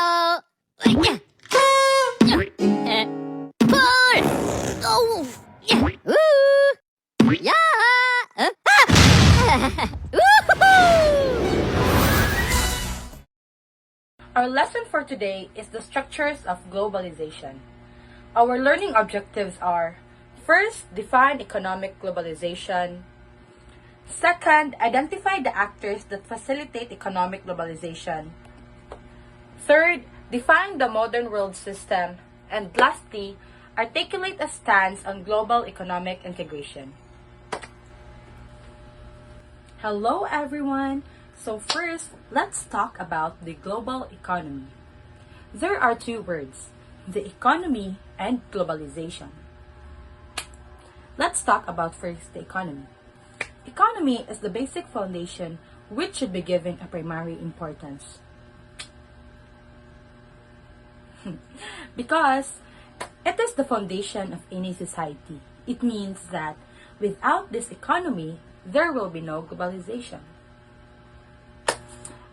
Hello. Pull. Oh. Ooh. Yeah. Our lesson for today is the structures of globalization. Our learning objectives are: first, define economic globalization. Second, identify the actors that facilitate economic globalization. Third, define the modern world system. And lastly, articulate a stance on global economic integration. Hello everyone! So first, let's talk about the global economy. There are two words, the economy and globalization. Let's talk about first the economy. Economy is the basic foundation which should be given a primary importance. Because it is the foundation of any society. It means that without this economy, there will be no globalization.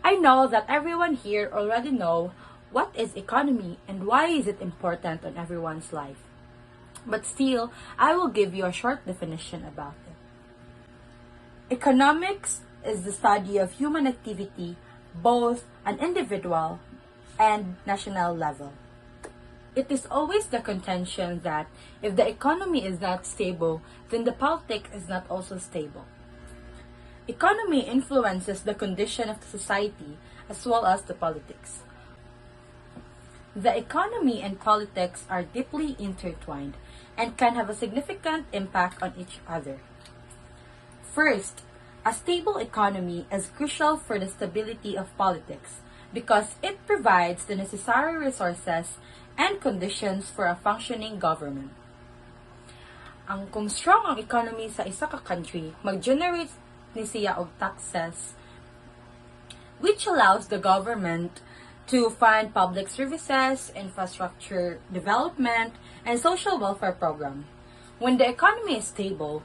I know that everyone here already know what is economy and why is it important on everyone's life. But still, I will give you a short definition about it. Economics is the study of human activity, both an individual and national level. It is always the contention that if the economy is not stable, then the politics is not also stable. Economy influences the condition of the society as well as the politics. The economy and politics are deeply intertwined and can have a significant impact on each other. First, a stable economy is crucial for the stability of politics because it provides the necessary resources and conditions for a functioning government. Kung strong ang economy sa isa ka country, mag-generate ni siya og taxes which allows the government to fund public services, infrastructure development, and social welfare program. When the economy is stable,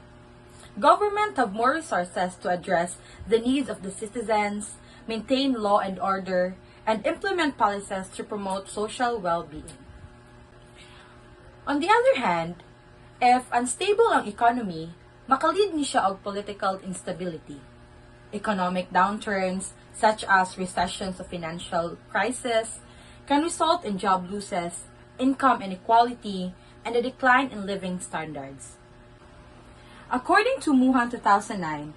government have more resources to address the needs of the citizens, maintain law and order, and implement policies to promote social well-being. On the other hand, if unstable ang economy, makalid ni siya og political instability. Economic downturns, such as recessions of financial crisis, can result in job losses, income inequality, and a decline in living standards. According to Muhan 2009,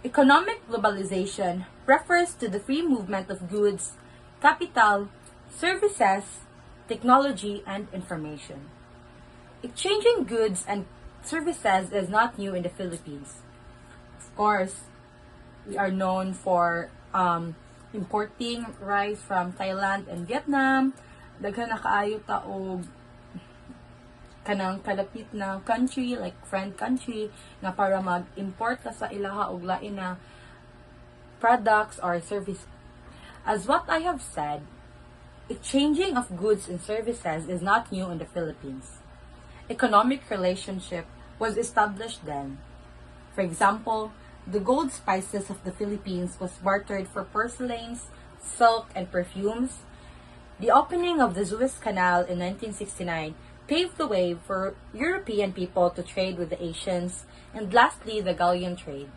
economic globalization refers to the free movement of goods, capital, services, technology, and information. Exchanging goods and services is not new in the Philippines. Of course, we are known for importing rice from Thailand and Vietnam. Daghan na kaayo ta og kanang kalapit na country like friend country na para mag-import ka sa ilaha og lain na products or service. As what I have said, exchanging of goods and services is not new in the Philippines. Economic relationship was established then. For example, the gold spices of the Philippines was bartered for porcelains, silk, and perfumes. The opening of the Suez Canal in 1969 paved the way for European people to trade with the Asians, and lastly, the galleon trade.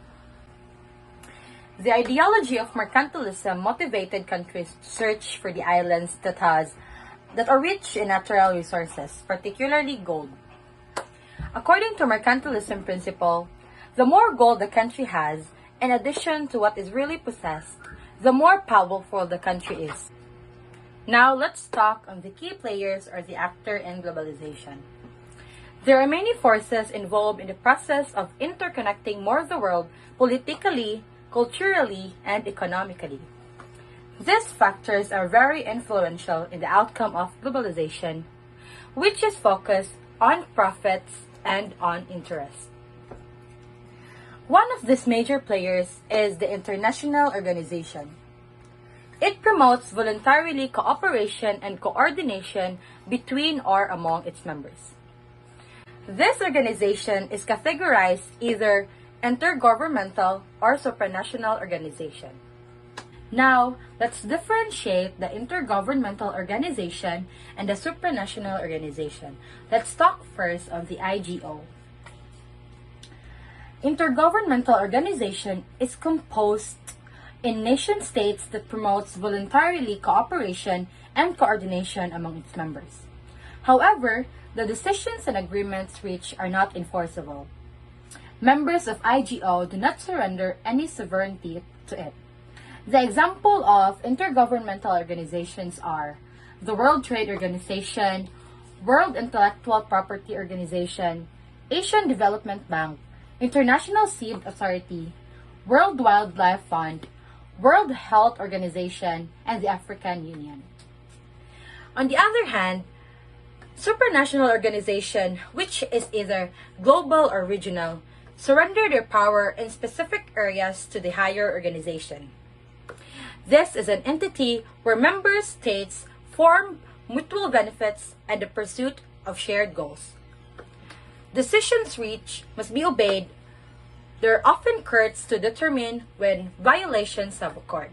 The ideology of mercantilism motivated countries to search for the islands that are rich in natural resources, particularly gold. According to mercantilism principle, the more gold the country has, in addition to what is really possessed, the more powerful the country is. Now, let's talk on the key players or the actor in globalization. There are many forces involved in the process of interconnecting more of the world politically, culturally, and economically. These factors are very influential in the outcome of globalization, which is focused on profits and on interest. One of these major players is the international organization. It promotes voluntarily cooperation and coordination between or among its members. This organization is categorized either intergovernmental or supranational organization. Now, let's differentiate the intergovernmental organization and the supranational organization. Let's talk first of the IGO. Intergovernmental organization is composed in nation states that promotes voluntarily cooperation and coordination among its members. However, the decisions and agreements reached are not enforceable. Members of IGO do not surrender any sovereignty to it. The example of intergovernmental organizations are the World Trade Organization, World Intellectual Property Organization, Asian Development Bank, International Seed Authority, World Wildlife Fund, World Health Organization, and the African Union. On the other hand, supranational organization, which is either global or regional, surrender their power in specific areas to the higher organization. This is an entity where member states form mutual benefits and the pursuit of shared goals. Decisions reached must be obeyed. There are often courts to determine when violations have occurred.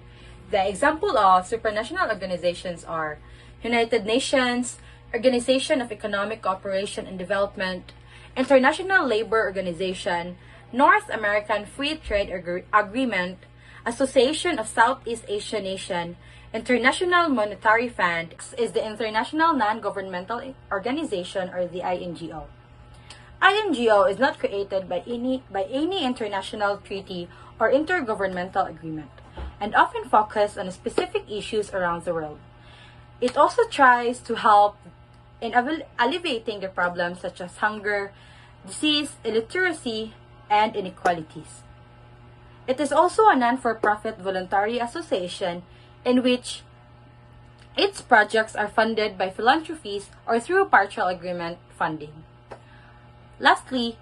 The example of supranational organizations are United Nations, Organization of Economic Cooperation and Development, International Labor Organization, North American Free Trade Agreement, Association of Southeast Asian Nation, International Monetary Fund is the International Non-Governmental Organization or the INGO. INGO is not created by any international treaty or intergovernmental agreement and often focus on specific issues around the world. It also tries to help in alleviating the problems such as hunger, disease, illiteracy, and inequalities. It is also a non-for-profit voluntary association in which its projects are funded by philanthropies or through partial agreement funding. Lastly,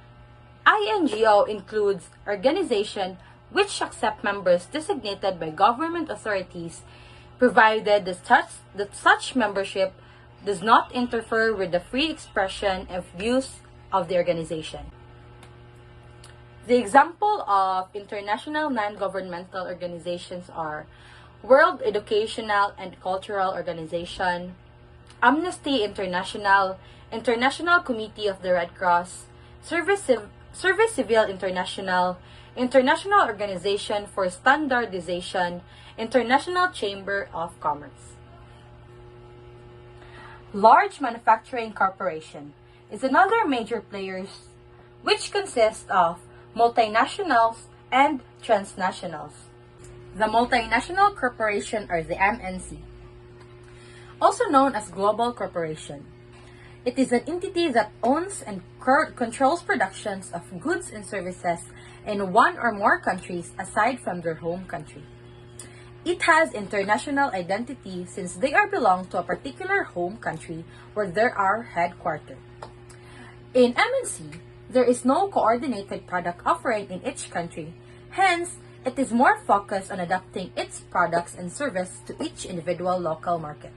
INGO includes organizations which accept members designated by government authorities, provided that such membership does not interfere with the free expression of views of the organization. The example of international non-governmental organizations are World Educational and Cultural Organization, Amnesty International, International Committee of the Red Cross, Service Civil International, International Organization for Standardization, International Chamber of Commerce. Large manufacturing corporation is another major player which consists of multinationals and transnationals. The multinational corporation or the MNC, also known as global corporation. It is an entity that owns and controls productions of goods and services in one or more countries aside from their home country. It has international identity since they are belong to a particular home country where they are headquartered. In MNC, there is no coordinated product offering in each country, hence, it is more focused on adapting its products and service to each individual local market.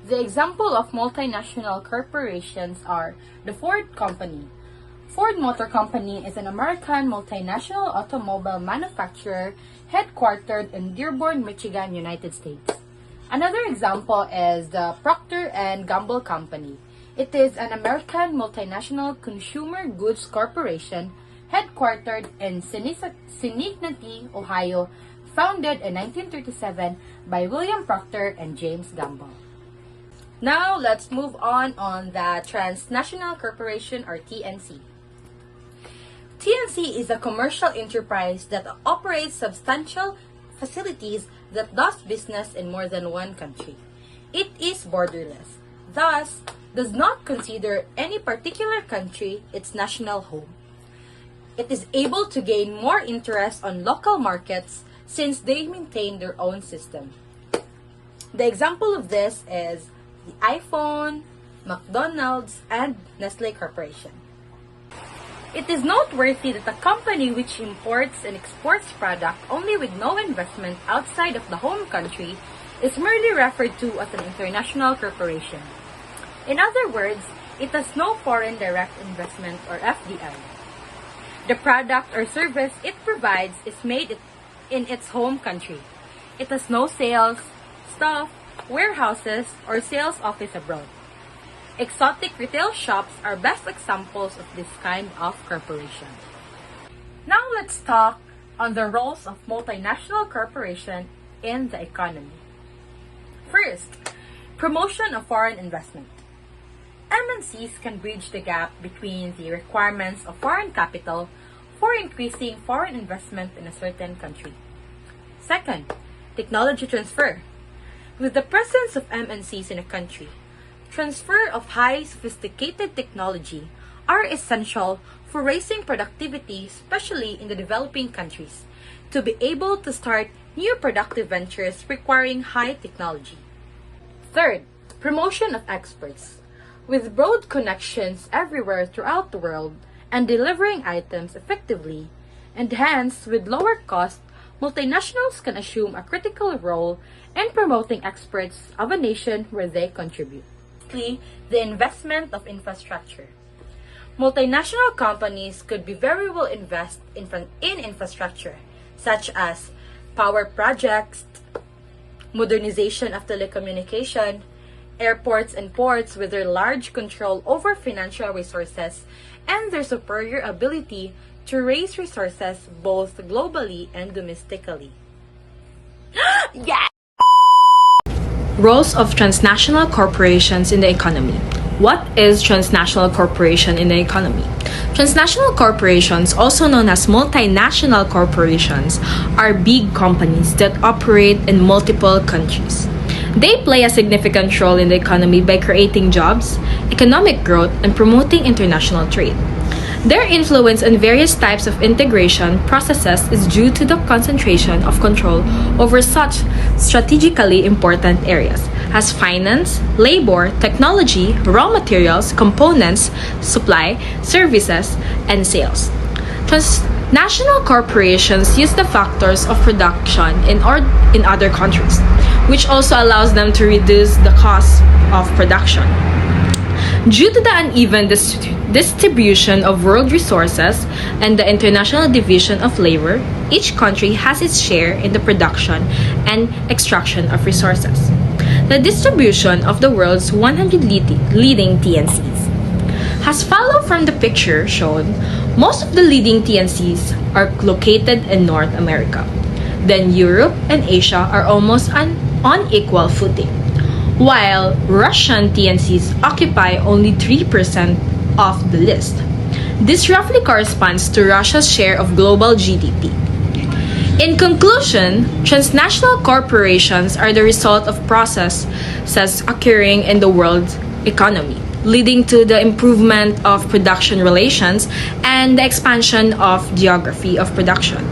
The example of multinational corporations are the Ford Company. Ford Motor Company is an American multinational automobile manufacturer headquartered in Dearborn, Michigan, United States. Another example is the Procter & Gamble Company. It is an American multinational consumer goods corporation headquartered in Cincinnati, Ohio, founded in 1937 by William Procter and James Gamble. Now, let's move on the Transnational Corporation or TNC. TNC is a commercial enterprise that operates substantial facilities that does business in more than one country. It is borderless, thus does not consider any particular country its national home. It is able to gain more interest on local markets since they maintain their own system. The example of this is the iPhone, McDonald's, and Nestle Corporation. It is noteworthy that a company which imports and exports product only with no investment outside of the home country is merely referred to as an international corporation. In other words, it has no foreign direct investment or FDI. The product or service it provides is made in its home country. It has no sales, staff, warehouses, or sales office abroad. Exotic retail shops are best examples of this kind of corporation. Now let's talk on the roles of multinational corporation in the economy. First, promotion of foreign investment. MNCs can bridge the gap between the requirements of foreign capital for increasing foreign investment in a certain country. Second, technology transfer. With the presence of MNCs in a country, transfer of high sophisticated technology are essential for raising productivity, especially in the developing countries, to be able to start new productive ventures requiring high technology. Third, promotion of experts. With broad connections everywhere throughout the world and delivering items effectively, and hence with lower cost, multinationals can assume a critical role in promoting experts of a nation where they contribute. Lastly, the investment of infrastructure. Multinational companies could be very well invest in infrastructure, such as power projects, modernization of telecommunication, airports and ports with their large control over financial resources and their superior ability to raise resources both globally and domestically. Yeah! Roles of transnational corporations in the economy. What is transnational corporation in the economy? Transnational corporations, also known as multinational corporations, are big companies that operate in multiple countries. They play a significant role in the economy by creating jobs, economic growth, and promoting international trade. Their influence on various types of integration processes is due to the concentration of control over such strategically important areas as finance, labor, technology, raw materials, components, supply, services, and sales. Transnational corporations use the factors of production in other countries, which also allows them to reduce the cost of production. Due to the uneven distribution of world resources and the international division of labor, each country has its share in the production and extraction of resources. The distribution of the world's 100 leading TNCs. As followed from the picture shown, most of the leading TNCs are located in North America. Then Europe and Asia are almost on equal footing, while Russian TNCs occupy only 3% of the list. This roughly corresponds to Russia's share of global GDP. In conclusion, transnational corporations are the result of processes occurring in the world economy, leading to the improvement of production relations and the expansion of geography of production.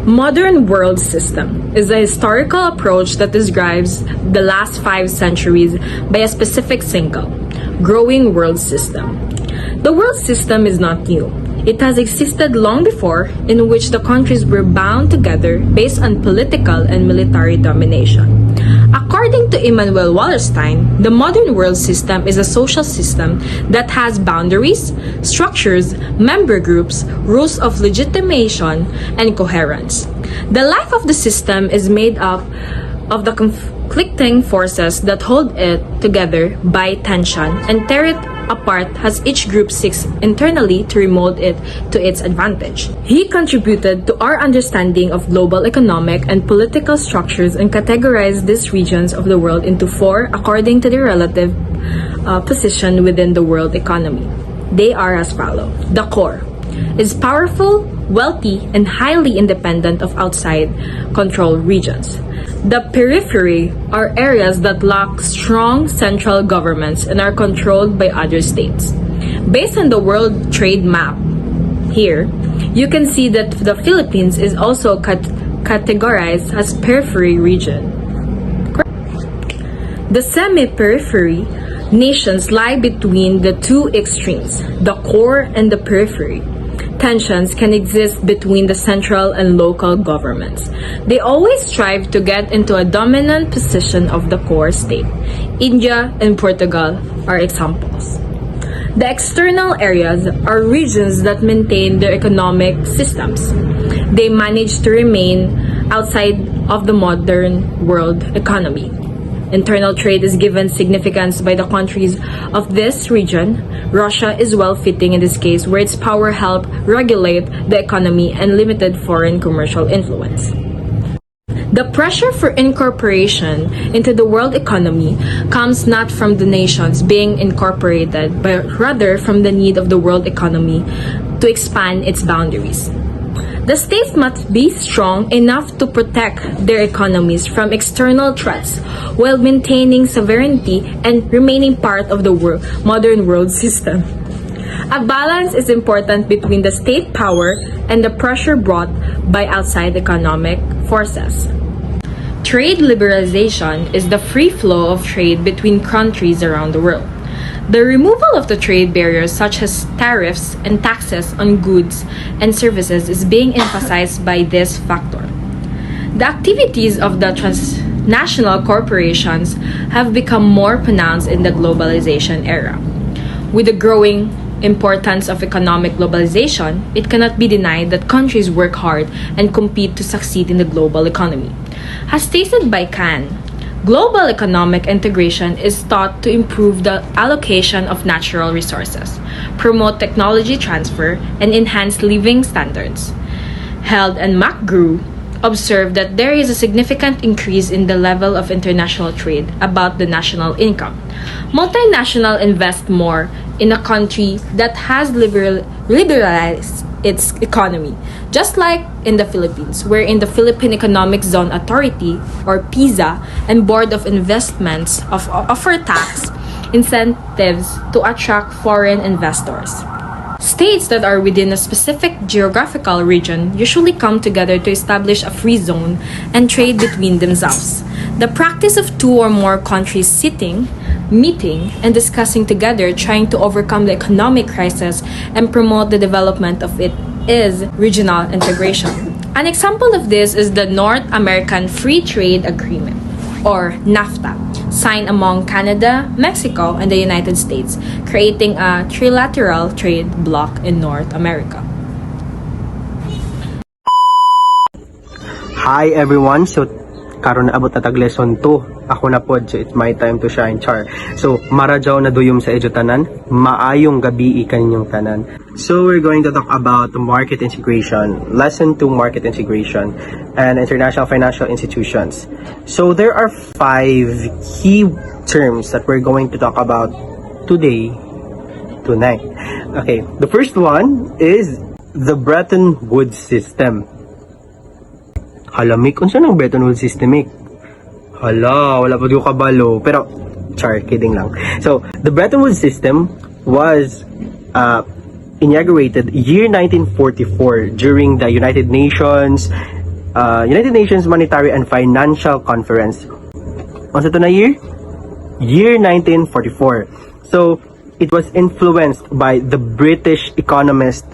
Modern world system is a historical approach that describes the last 5 centuries by a specific single, growing world system. The world system is not new. It has existed long before, in which the countries were bound together based on political and military domination. According to Immanuel Wallerstein, the modern world system is a social system that has boundaries, structures, member groups, rules of legitimation, and coherence. The life of the system is made up of the conflicting forces that hold it together by tension and tear it apart as each group seeks internally to remold it to its advantage. He contributed to our understanding of global economic and political structures and categorized these regions of the world into 4 according to their relative position within the world economy. They are as follows. The core is powerful, wealthy, and highly independent of outside control regions. The periphery are areas that lack strong central governments and are controlled by other states. Based on the world trade map here, you can see that the Philippines is also categorized as periphery region. The semi-periphery nations lie between the 2 extremes, the core and the periphery. Tensions can exist between the central and local governments. They always strive to get into a dominant position of the core state. India and Portugal are examples. The external areas are regions that maintain their economic systems. They manage to remain outside of the modern world economy. Internal trade is given significance by the countries of this region. Russia is well fitting in this case, where its power helped regulate the economy and limited foreign commercial influence. The pressure for incorporation into the world economy comes not from the nations being incorporated, but rather from the need of the world economy to expand its boundaries. The states must be strong enough to protect their economies from external threats while maintaining sovereignty and remaining part of the modern world system. A balance is important between the state power and the pressure brought by outside economic forces. Trade liberalization is the free flow of trade between countries around the world. The removal of the trade barriers such as tariffs and taxes on goods and services is being emphasized by this factor. The activities of the transnational corporations have become more pronounced in the globalization era. With the growing importance of economic globalization, it cannot be denied that countries work hard and compete to succeed in the global economy. As stated by Khan, global economic integration is thought to improve the allocation of natural resources, promote technology transfer, and enhance living standards. Held and McGrew observed that there is a significant increase in the level of international trade about the national income. Multinational invest more in a country that has liberalized its economy, just like in the Philippines, wherein the Philippine Economic Zone Authority, or PIZA, and Board of Investments offer tax incentives to attract foreign investors. States that are within a specific geographical region usually come together to establish a free zone and trade between themselves. The practice of two or more countries sitting, meeting, and discussing together, trying to overcome the economic crisis and promote the development of it, is regional integration. An example of this is the North American Free Trade Agreement, or NAFTA, signed among Canada, Mexico, and the United States, creating a trilateral trade bloc in North America. Hi everyone, so karon abot na tag lesson 2. Ako na pod, so it's my time to shine, char. So marajaw na duyom sa edutanan, maayong gabi kaninyong tanan. So we're going to talk about market integration, lesson 2, market integration and international financial institutions. So there are 5 key terms that we're going to talk about tonight. Okay, the first one is the Bretton Woods system. Halamik, unsa nang Bretton Woods system? Hala, wala pa di ko kabalo. Pero, char, kidding lang. So, the Bretton Woods system was inaugurated year 1944 during the United Nations Monetary and Financial Conference. Unsa to na year? Year 1944. So, it was influenced by the British economist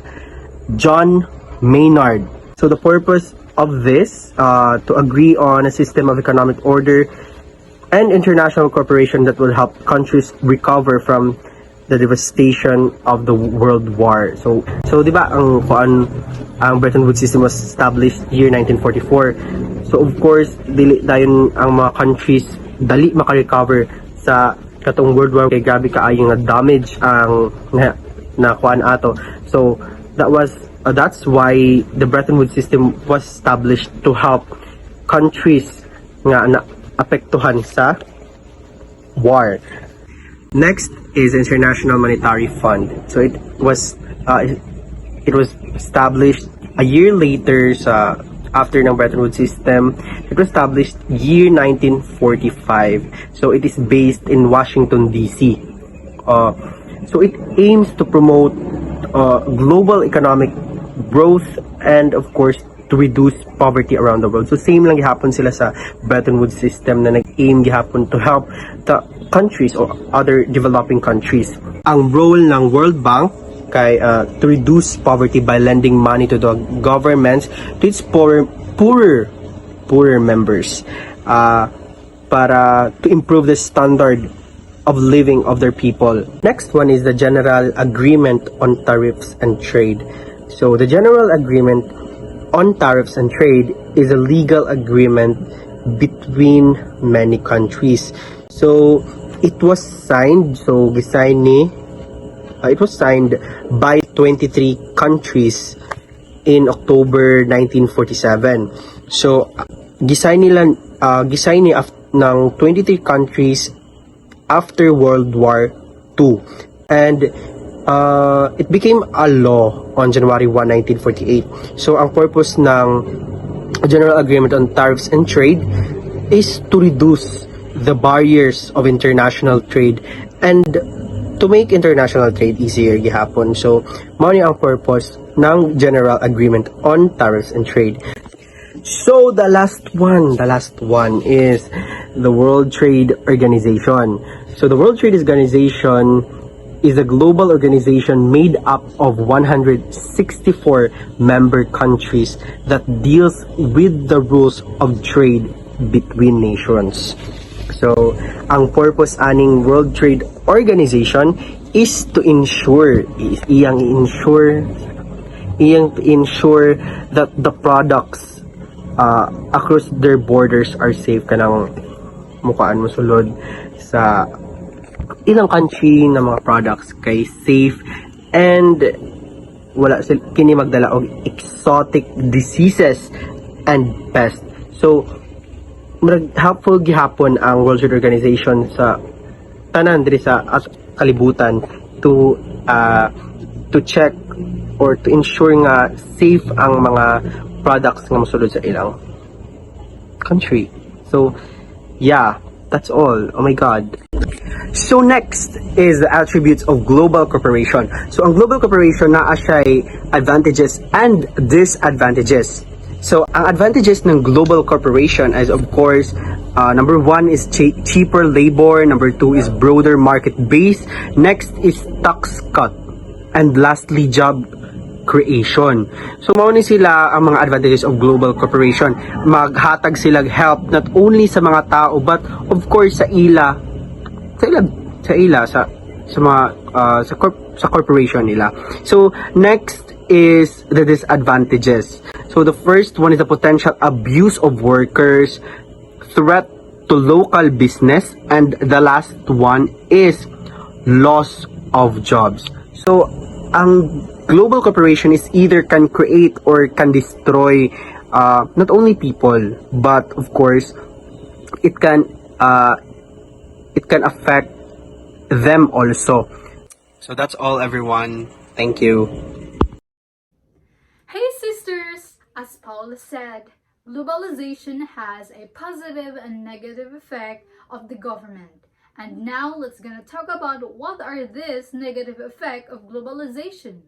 John Maynard. So, the purpose of this, to agree on a system of economic order and international cooperation that will help countries recover from the devastation of the World War. So di ba ang Bretton Woods system was established year 1944. So of course, dili dayon ang mga countries dali maka-recover sa katong World War, kay grabe kaayo nga damage ang na kuan ato. So that's why the Bretton Woods system was established to help countries nga naapektuhan sa war. Next is International Monetary Fund. So it was established a year later after ng Bretton Woods system. It was established year 1945. So it is based in Washington DC. So it aims to promote global economic growth and of course to reduce poverty around the world. So same lang gihapon sila sa Bretton Woods system na nag-aim gihapon to help the countries or other developing countries. Ang role ng World Bank kay to reduce poverty by lending money to the governments to its poorer members para to improve the standard of living of their people. Next one is the General Agreement on Tariffs and Trade. So the General Agreement on Tariffs and Trade is a legal agreement between many countries. So it was signed, it was signed by 23 countries in October 1947. So gisign ni ng 23 countries after World War II, and it became a law on January 1, 1948. So ang purpose ng General Agreement on Tariffs and Trade is to reduce the barriers of international trade and to make international trade easier gihapon. So mao ni ang purpose ng General Agreement on Tariffs and Trade. So the last one is the World Trade Organization. So the World Trade Organization is a global organization made up of 164 member countries that deals with the rules of trade between nations. So ang purpose aning World Trade Organization is to ensure that the products across their borders are safe. Kanang mukaan mo sulod sa ilang country na mga products kay safe and wala sila kini magdala og exotic diseases and pests. So helpful gihapon ang World Trade Organization sa tanan diri sa kalibutan to check or to ensure nga safe ang mga products nga mosulod sa ilang country. So yeah, that's all. Oh my god. So next is the attributes of global cooperation. So ang global cooperation naa siya'y advantages and disadvantages. So ang advantages ng global cooperation is of course number 1 is cheaper labor, number 2 is broader market base, next is tax cut, and lastly job creation. So mao ni sila ang mga advantages of global cooperation. Maghatag sila help not only sa mga tao but of course sa corporation nila. So next is the disadvantages. So the first one is the potential abuse of workers, threat to local business, and the last one is loss of jobs. So ang global cooperation is either can create or can destroy not only people but of course it can affect them also. So that's all, everyone. Thank you. Hey sisters! As Paul said, globalization has a positive and negative effect of the government. And now let's gonna talk about what are this negative effect of globalization.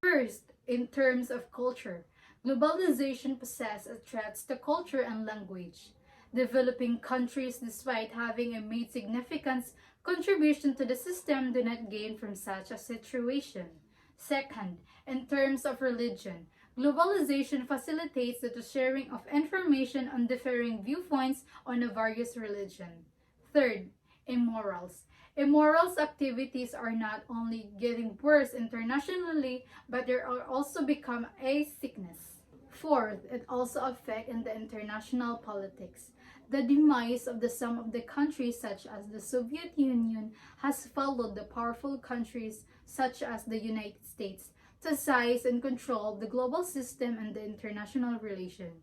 First, in terms of culture, globalization possesses threats to culture and language. Developing countries, despite having made significant contribution to the system, do not gain from such a situation. Second, in terms of religion, globalization facilitates the sharing of information on differing viewpoints on a various religion. Third, immorals. Immorals activities are not only getting worse internationally, but they are also become a sickness. Fourth, it also affects in the international politics. The demise of some of the countries such as the Soviet Union has followed the powerful countries such as the United States to seize and control the global system and the international relation.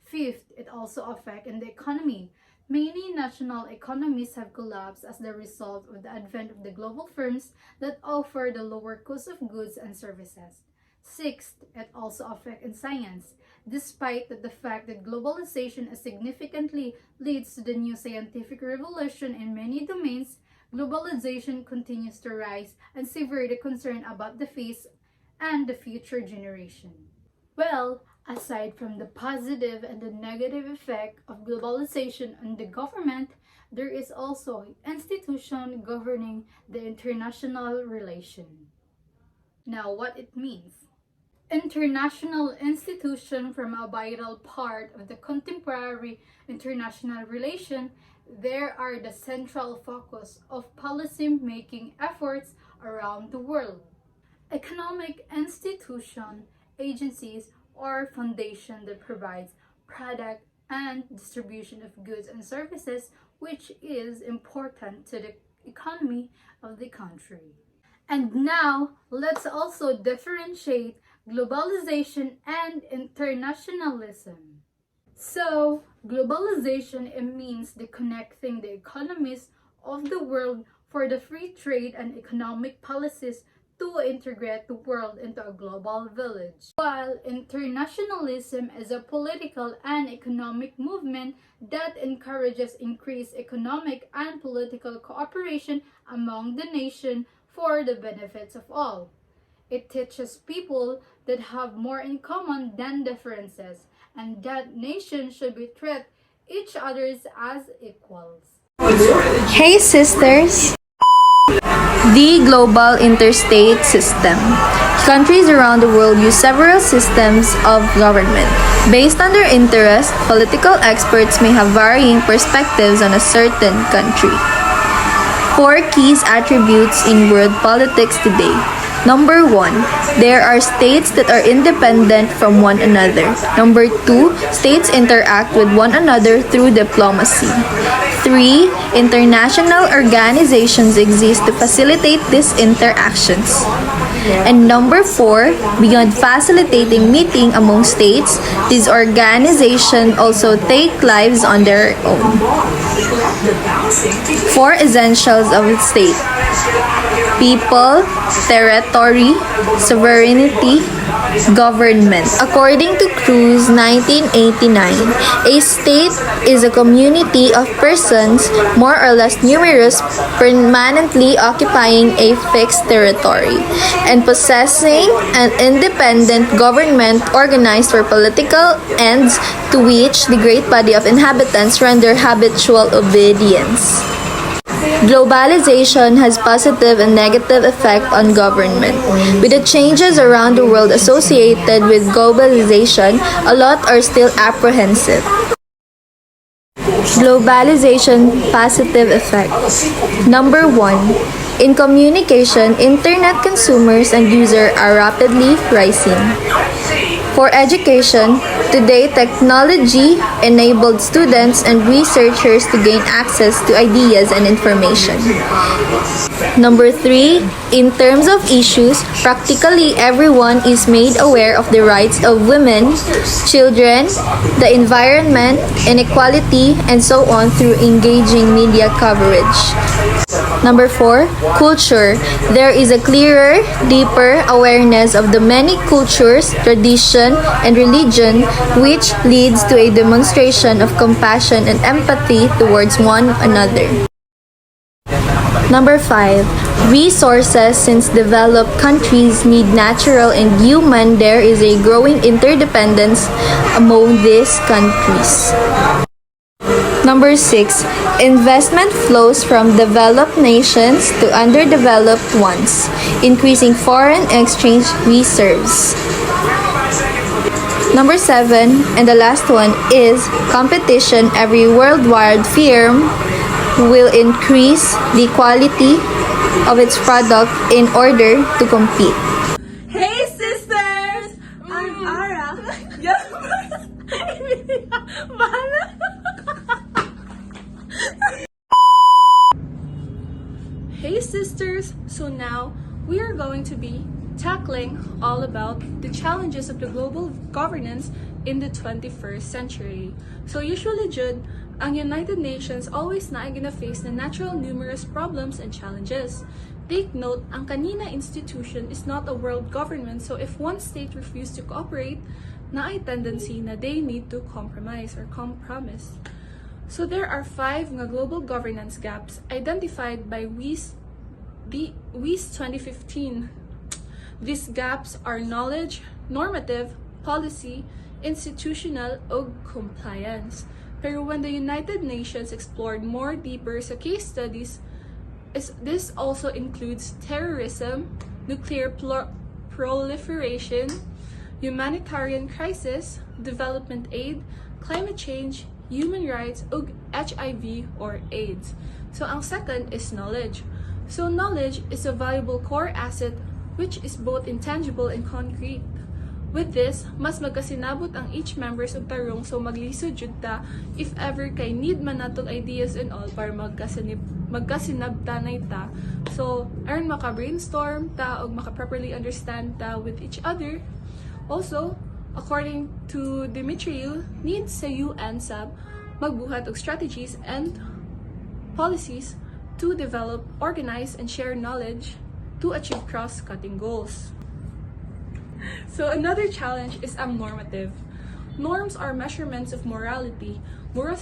Fifth, it also affects in the economy. Many national economies have collapsed as the result of the advent of the global firms that offer the lower cost of goods and services. Sixth, it also affects in science. Despite the fact that globalization significantly leads to the new scientific revolution in many domains, globalization continues to rise and severe the concern about the face and the future generation. Well, aside from the positive and the negative effect of globalization on the government, there is also an institution governing the international relation. Now, what it means. International institution from a vital part of the contemporary international relation, there are the central focus of policy-making efforts around the world. Economic institution, agencies, or foundation that provides product, and distribution of goods and services, which is important to the economy of the country. And now, let's also differentiate globalization and internationalism. So, globalization, it means the connecting the economies of the world for the free trade and economic policies to integrate the world into a global village. While internationalism is a political and economic movement that encourages increased economic and political cooperation among the nation for the benefits of all. It teaches people that have more in common than differences, and that nations should be treat each others as equals. Hey sisters! The global interstate system. Countries around the world use several systems of government. Based on their interest, political experts may have varying perspectives on a certain country. 4 key attributes in world politics today. Number 1, there are states that are independent from one another. Number 2, states interact with one another through diplomacy. 3, international organizations exist to facilitate these interactions. And number 4, beyond facilitating meeting among states, these organizations also take lives on their own. 4 essentials of a state: people, territory, sovereignty, government. According to Cruz 1989, a state is a community of persons, more or less numerous, permanently occupying a fixed territory and possessing an independent government organized for political ends to which the great body of inhabitants render habitual obedience. Globalization has positive and negative effect on government. With the changes around the world associated with globalization, a lot are still apprehensive. Globalization positive effect. Number 1, in communication, internet consumers and users are rapidly rising. For education, today technology enabled students and researchers to gain access to ideas and information. Number 3, in terms of issues, practically everyone is made aware of the rights of women, children, the environment, inequality, and so on through engaging media coverage. Number 4, culture. There is a clearer, deeper awareness of the many cultures, tradition, and religion, which leads to a demonstration of compassion and empathy towards one another. Number 5, resources. Since developed countries need natural and human, there is a growing interdependence among these countries. Number 6, investment flows from developed nations to underdeveloped ones, increasing foreign exchange reserves. Number 7, and the last one, is competition. Every worldwide firm will increase the quality of its product in order to compete. Hey sisters! I'm Ara. Hey sisters! So now we are going to be tackling all about the challenges of the global governance in the 21st century. So usually, Jude, ang United Nations always na ay gina-face na natural numerous problems and challenges. Take note, ang kanina institution is not a world government, so if one state refuses to cooperate, na ay tendency na they need to compromise or compromise. So there are 5 nga global governance gaps identified by WIS 2015. These gaps are knowledge, normative, policy, institutional, ug compliance. Pero when the United Nations explored more deeper sa case studies, this also includes terrorism, nuclear proliferation, humanitarian crisis, development aid, climate change, human rights, ug HIV or AIDS. So ang second is knowledge. So knowledge is a valuable core asset which is both intangible and concrete. With this, mas magkasinabot ang each members og tarong so maglisod jud ta if ever kay need man natong ideas and all para magkasinabtanay ta. So, aron maka-brainstorm ta og maka-properly understand ta with each other. Also, according to Dimitriou, needs sa UN sab magbuhat og strategies and policies to develop, organize, and share knowledge to achieve cross-cutting goals. So another challenge is ang normative. Norms are measurements of morality. Murag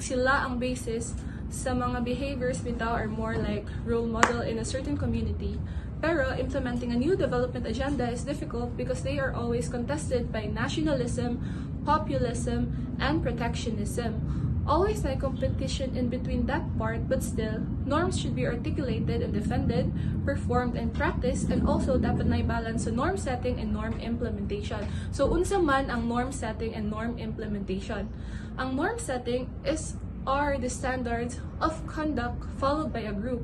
sila ang basis sa mga behaviors bitaw are more like role model in a certain community. Pero implementing a new development agenda is difficult because they are always contested by nationalism, populism, and protectionism. Always na competition in between that part, but still, norms should be articulated and defended, performed and practiced, and also dapat na balance sa norm setting and norm implementation. So, unsa man ang norm setting and norm implementation? Ang norm setting are the standards of conduct followed by a group.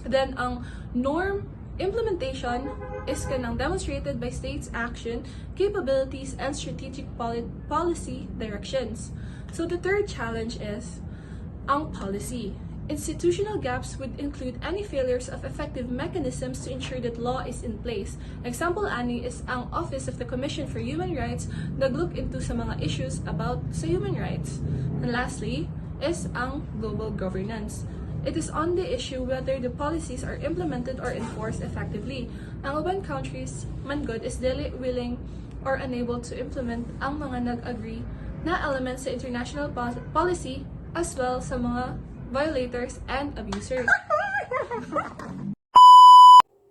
Then, ang norm implementation is kanang demonstrated by states' action, capabilities, and strategic policy directions. So the third challenge is ang policy. Institutional gaps would include any failures of effective mechanisms to ensure that law is in place. Example ani is ang Office of the Commission for Human Rights naglook into sa mga issues about sa human rights. And lastly is ang global governance. It is on the issue whether the policies are implemented or enforced effectively. Ang uban countries man good is dili willing or unable to implement ang mga nag-agree na elements sa international policy as well sa mga violators and abusers.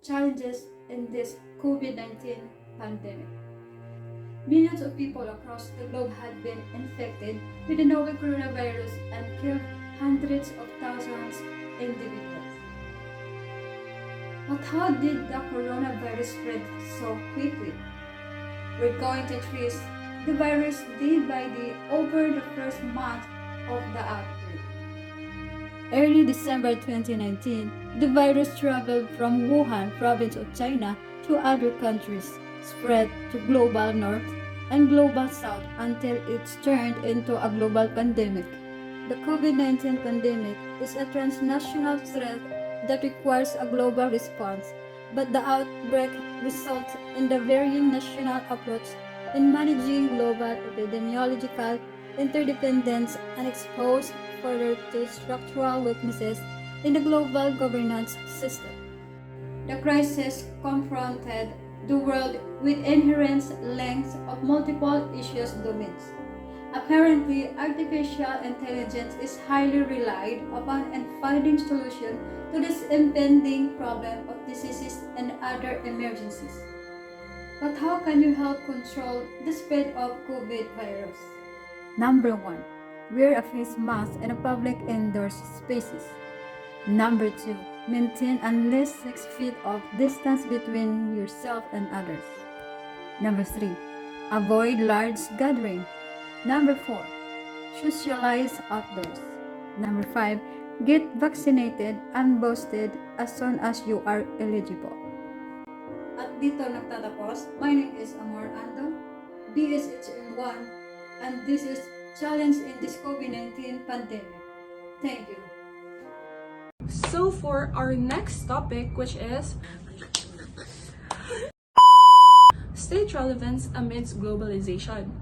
Challenges in this COVID-19 pandemic. Millions of people across the globe had been infected with the novel coronavirus and killed hundreds of thousands of individuals. But how did the coronavirus spread so quickly? We're going to trace the virus day by day over the first month of the outbreak. Early December 2019, the virus traveled from Wuhan province of China to other countries, spread to global north and global south until it's turned into a global pandemic. The COVID-19 pandemic is a transnational threat that requires a global response, but the outbreak results in the varying national approach in managing global epidemiological interdependence and exposed further to structural weaknesses in the global governance system. The crisis confronted the world with inherent links of multiple issues domains. Apparently, artificial intelligence is highly relied upon in finding solutions to this impending problem of diseases and other emergencies. But how can you help control the spread of COVID virus? Number 1. Wear a face mask in a public indoor spaces. Number 2. Maintain at least 6 feet of distance between yourself and others. Number 3. Avoid large gathering. Number 4. Socialize outdoors. Number 5. Get vaccinated and boosted as soon as you are eligible. At dito nagtatapos, my name is Amor Ando, BSHM1, and this is Challenge in this COVID-19 pandemic. Thank you. So for our next topic, which is state relevance amidst globalization.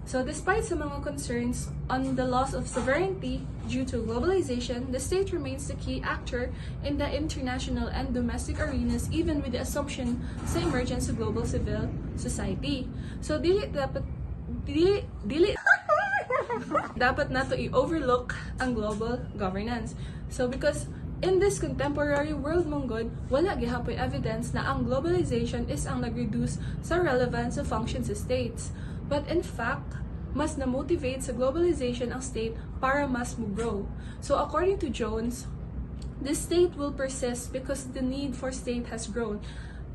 So despite sa mga concerns on the loss of sovereignty due to globalization, the state remains the key actor in the international and domestic arenas even with the assumption sa emergence of global civil society. So dili dapat nato i-overlook ang global governance. So because in this contemporary world monggod, wala gihapoy evidence na ang globalization is ang nag-reduce sa relevance of functions sa states. But in fact, mas na-motivate sa globalization ang state para mas mag-grow. So according to Jones, the state will persist because the need for state has grown.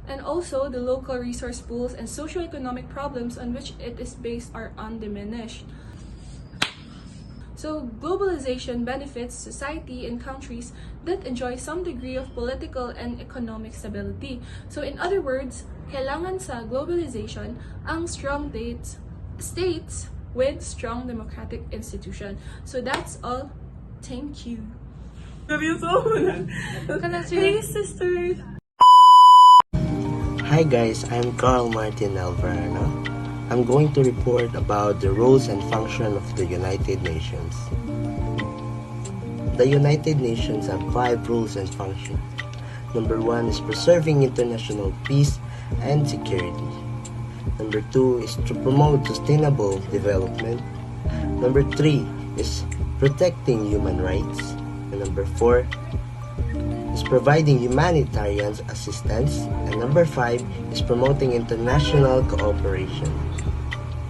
And also, the local resource pools and socio-economic problems on which it is based are undiminished. So globalization benefits society in countries that enjoy some degree of political and economic stability. So in other words, kailangan sa globalization ang strong states with strong democratic institution. So that's all. Thank you. Hey, sisters. Hi guys, I'm Carl Martin Alvarado. I'm going to report about the roles and function of the United Nations. The United Nations have 5 roles and functions. Number 1 is preserving international peace and security. Number 2 is to promote sustainable development. Number 3 is protecting human rights. And number 4 is providing humanitarian assistance. And number 5 is promoting international cooperation.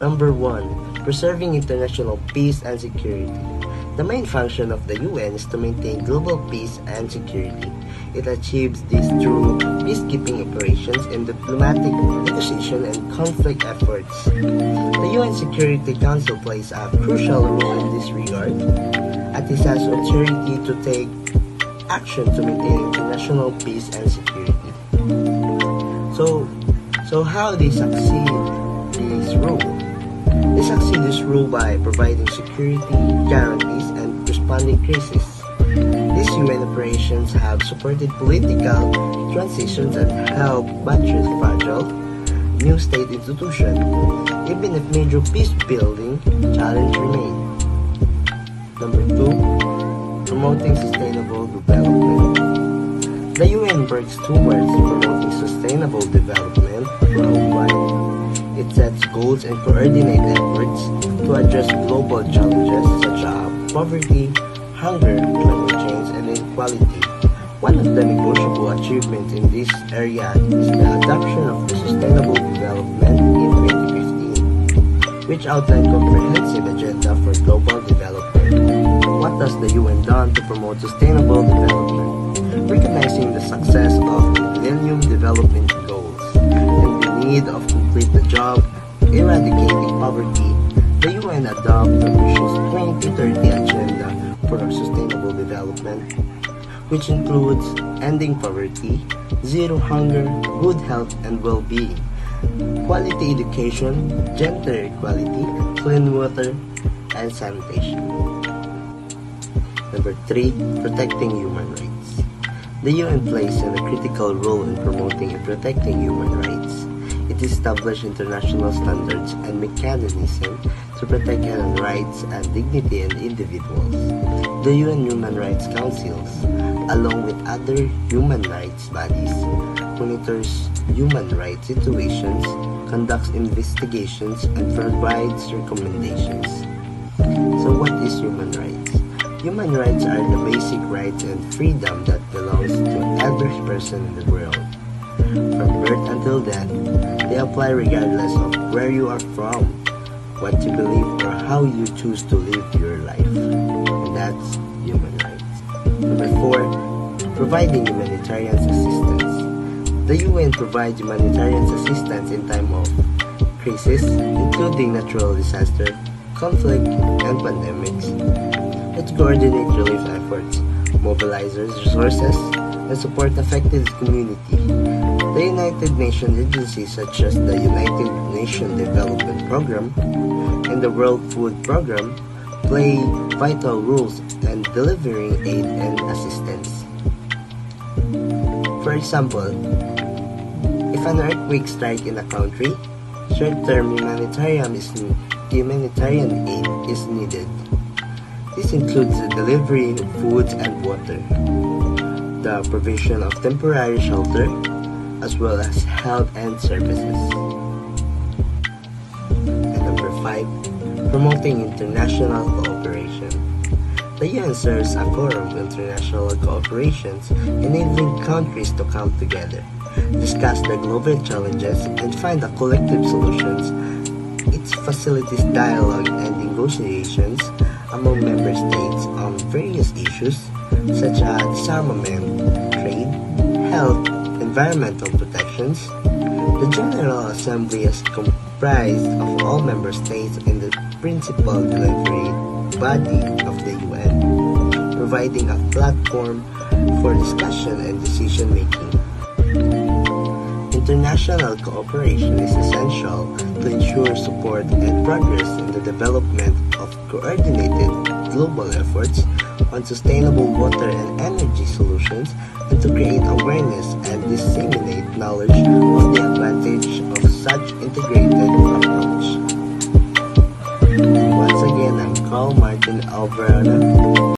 Number 1, preserving international peace and security. The main function of the UN is to maintain global peace and security. It achieves this through peacekeeping operations and diplomatic negotiation and conflict efforts. The UN Security Council plays a crucial role in this regard, as it has authority to take action to maintain international peace and security. So how they succeed this role? They succeed this role by providing security guarantees and responding crises. These UN operations have supported political transitions and helped buttress fragile new state institutions, even if major peace-building challenges remain. Number 2, promoting sustainable development. The UN works towards promoting sustainable development worldwide. It sets goals and coordinates efforts to address global challenges such as poverty, hunger, climate change, and inequality. One of the negotiable achievements in this area is the adoption of the Sustainable Development in 2015, which outlined comprehensive agenda for global development. What has the UN done to promote sustainable development? Recognizing the success of the Millennium Development Goals and the need of complete the job eradicating poverty, the UN adopted the mission's 2030 agenda for sustainable development, which includes ending poverty, zero hunger, good health and well-being, quality education, gender equality, clean water, and sanitation. Number 3, protecting human rights. The UN plays a critical role in promoting and protecting human rights. It established international standards and mechanisms to protect human rights and dignity in individuals. The UN Human Rights Councils, along with other human rights bodies, monitors human rights situations, conducts investigations, and provides recommendations. So what is human rights? Human rights are the basic rights and freedom that belongs to every person in the world. From birth until death, they apply regardless of where you are from, what you believe, or how you choose to live your life. And that's human rights. Number 4, providing humanitarian assistance. The UN provides humanitarian assistance in time of crisis, including natural disaster, conflict, and pandemics. It coordinates relief efforts, mobilizes resources, and support affected community. The United Nations agencies such as the United Nations Development Program and the World Food Program play vital roles in delivering aid and assistance. For example, if an earthquake strikes in a country, short-term humanitarian aid is needed. This includes the delivery of food and water, the provision of temporary shelter, as well as health and services. And number 5, promoting international cooperation. The UN serves a forum of international cooperations, enabling countries to come together, discuss the global challenges, and find collective solutions. It facilitates dialogue and negotiations among member states on various issues such as disarmament, trade, health, environmental protections. The General Assembly is comprised of all member states in the principal delivery body of the UN, providing a platform for discussion and decision making. International cooperation is essential to ensure support and progress in the development of coordinated global efforts on sustainable water and energy solutions, and to create awareness and disseminate knowledge on the advantage of such integrated approach. Once again, I'm Carl Martin Alvarado.